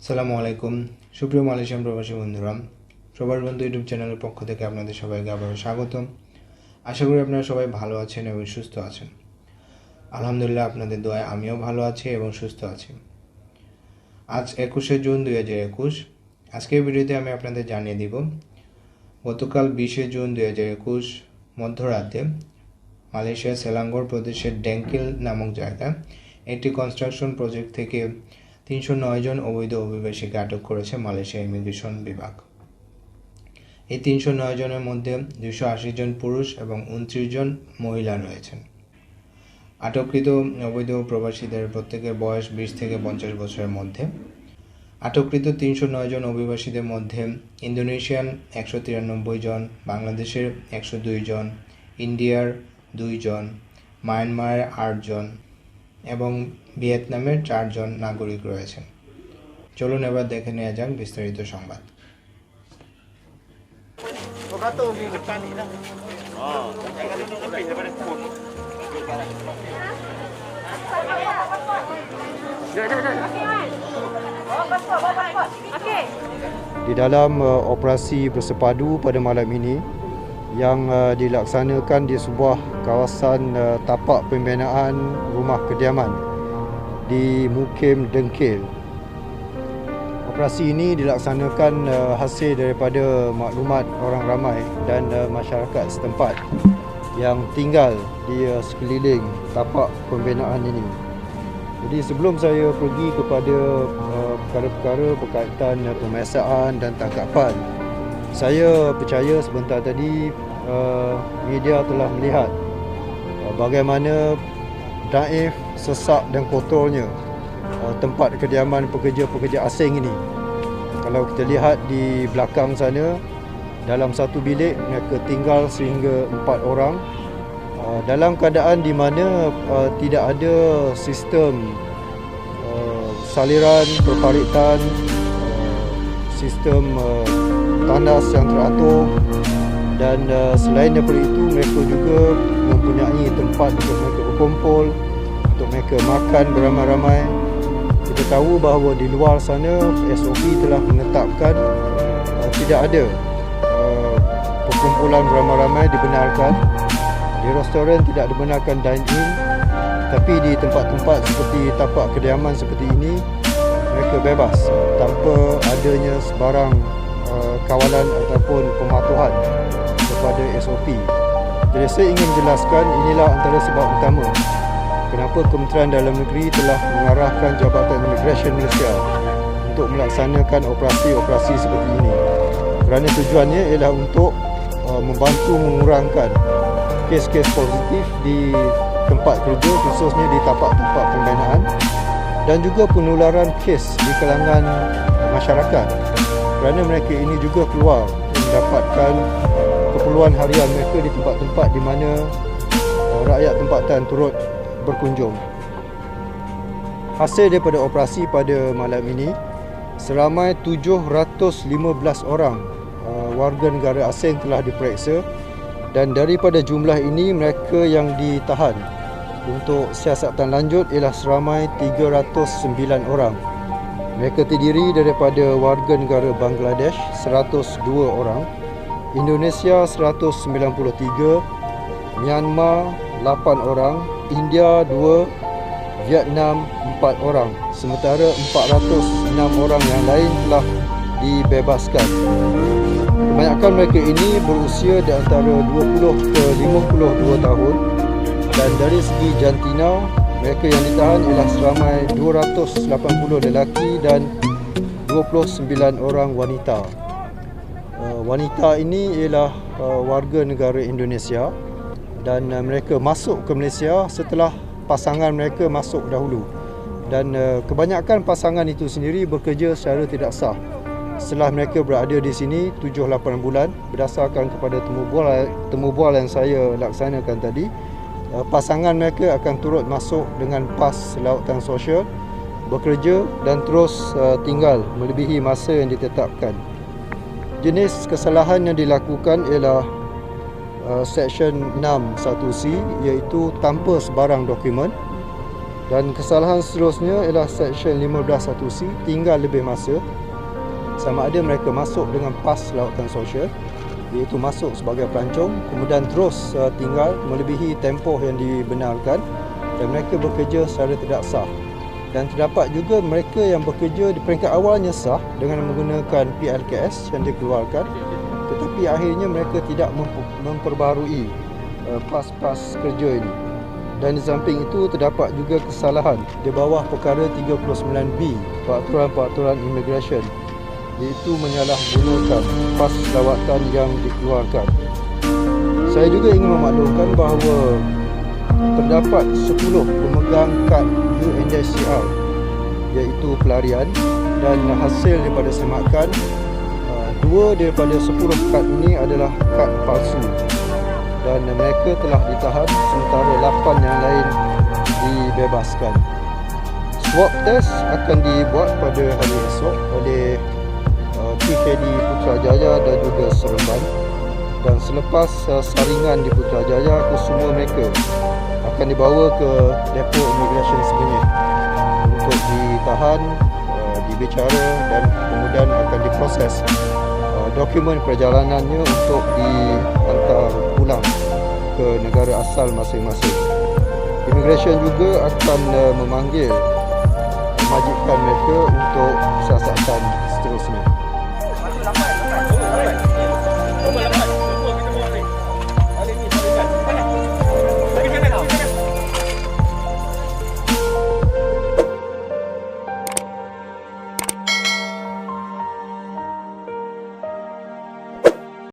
আসসালামু আলাইকুম সুপ্রিয় মালয়েশিয়ান প্রবাসী বন্ধুরা, প্রবাস বন্ধু ইউটিউব চ্যানেলের পক্ষ থেকে আপনাদের সবাইকে আবারও স্বাগতম। আশা করি আপনারা সবাই ভালো আছেন এবং সুস্থ আছেন। আলহামদুলিল্লাহ, আপনাদের দোয়ায় আমিও ভালো আছি এবং সুস্থ আছি। আজ 21শে জুন 2021। আজকের ভিডিওতে আমি আপনাদের জানিয়ে দিব গতকাল 20শে জুন 2021 মধ্যরাতে মালয়েশিয়ার সেলাঙ্গোর প্রদেশের ডেঙ্কেল নামক জায়গায় একটি কনস্ট্রাকশন প্রজেক্ট থেকে 309 জন অবৈধ অভিবাসীকে আটক করেছে মালয়েশিয়া ইমিগ্রেশন বিভাগ। এই 309 জনের মধ্যে 280 জন পুরুষ এবং 29 জন মহিলা রয়েছেন। আটককৃত অবৈধ প্রবাসীদের প্রত্যেকের বয়স 20 থেকে 50 বছরের মধ্যে। আটককৃত 309 জন অভিবাসীদের মধ্যে ইন্দোনেশিয়ান 193 জন, বাংলাদেশের 102 জন, ইন্ডিয়ার 2 জন, মায়ানমারের 8 জন এবং ভিয়েতনামের 4 জন নাগরিক রয়েছেন। চলুন এবার দেখে নেওয়া যাক বিস্তারিত সংবাদ। Di dalam operasi bersepadu pada malam ini yang dilaksanakan di sebuah kawasan tapak pembinaan rumah kediaman di Mukim Dengkil. Operasi ini dilaksanakan hasil daripada maklumat orang ramai dan masyarakat setempat yang tinggal di sekeliling tapak pembinaan ini. Jadi sebelum saya pergi kepada perkara-perkara berkaitan pemeriksaan dan tangkapan, saya percaya sebentar tadi media telah melihat bagaimana naif, sesak dan kotornya tempat kediaman pekerja-pekerja asing ini. Kalau kita lihat di belakang sana, dalam satu bilik mereka tinggal sehingga 4 orang dalam keadaan di mana tidak ada sistem saliran perparitan, sistem tandas yang teratur, dan selain daripada itu mereka juga mempunyai tempat untuk mereka berkumpul, untuk mereka makan beramai-ramai. Kita tahu bahawa di luar sana SOP telah menetapkan tidak ada perkumpulan beramai-ramai dibenarkan. Di restoran tidak dibenarkan dine-in, tapi di tempat-tempat seperti tapak kediaman seperti ini mereka bebas tanpa adanya sebarang kawalan ataupun pematuhan kepada SOP. Jadi saya ingin jelaskan, inilah antara sebab utama kenapa Kementerian Dalam Negeri telah mengarahkan Jabatan Imigresen Malaysia untuk melaksanakan operasi-operasi seperti ini. Kerana tujuannya ialah untuk membantu mengurangkan kes-kes positif di tempat kerja, khususnya di tapak-tapak pembinaan, dan juga penularan kes di kalangan masyarakat, kerana mereka ini juga keluar mendapatkan keperluan harian mereka di tempat-tempat di mana rakyat tempatan turut berkunjung. Hasil daripada operasi pada malam ini, seramai 715 orang warga negara asing telah diperiksa, dan daripada jumlah ini mereka yang ditahan untuk siasatan lanjut ialah seramai 309 orang. Mereka terdiri daripada warga negara Bangladesh 102 orang, Indonesia 193, Myanmar 8 orang, India 2, Vietnam 4 orang. Sementara 406 orang yang lain telah dibebaskan. Kebanyakan mereka ini berusia di antara 20 ke 52 tahun, dan dari segi jantina mereka yang ditahan ialah seramai 280 lelaki dan 29 orang wanita. Wanita ini ialah warga negara Indonesia, dan mereka masuk ke Malaysia setelah pasangan mereka masuk dahulu, dan kebanyakan pasangan itu sendiri bekerja secara tidak sah. Setelah mereka berada di sini 7-8 bulan, berdasarkan kepada temu bual yang saya laksanakan tadi, pasangan mereka akan turut masuk dengan PAS lawatan sosial, bekerja dan terus tinggal melebihi masa yang ditetapkan. Jenis kesalahan yang dilakukan ialah Seksyen 6(1)C, iaitu tanpa sebarang dokumen, Dan kesalahan seterusnya ialah Section 15(1)C, tinggal lebih masa. Sama ada mereka masuk dengan pas lawatan sosial, iaitu masuk sebagai pelancong, kemudian terus tinggal melebihi tempoh yang dibenarkan, dan mereka bekerja secara tidak sah. Dan terdapat juga mereka yang bekerja di peringkat awalnya sah dengan menggunakan PLKS yang dikeluarkan, tetapi akhirnya mereka tidak memperbaharui pas kerja ini. Dan di samping itu terdapat juga kesalahan di bawah perkara 39B peraturan imigresen, iaitu menyalahgunakan pas lawatan yang dikeluarkan. Saya juga ingin memaklumkan bahawa terdapat 10 pemegang kad UNHCR, iaitu pelarian, dan hasil daripada semakan 2 daripada 10 kad ini adalah kad palsu, dan mereka telah ditahan sementara 8 yang lain dibebaskan. Swab test akan dibuat pada hari esok oleh TKD Putrajaya dan juga Seremban, dan selepas saringan di Putrajaya, kesemua mereka akan dibawa ke depo imigresen Semenyih untuk ditahan, dibicara, dan kemudian akan diproses dokumen perjalanannya untuk dihantar pulang ke negara asal masing-masing. Imigresen juga akan memanggil majikan mereka untuk siasatan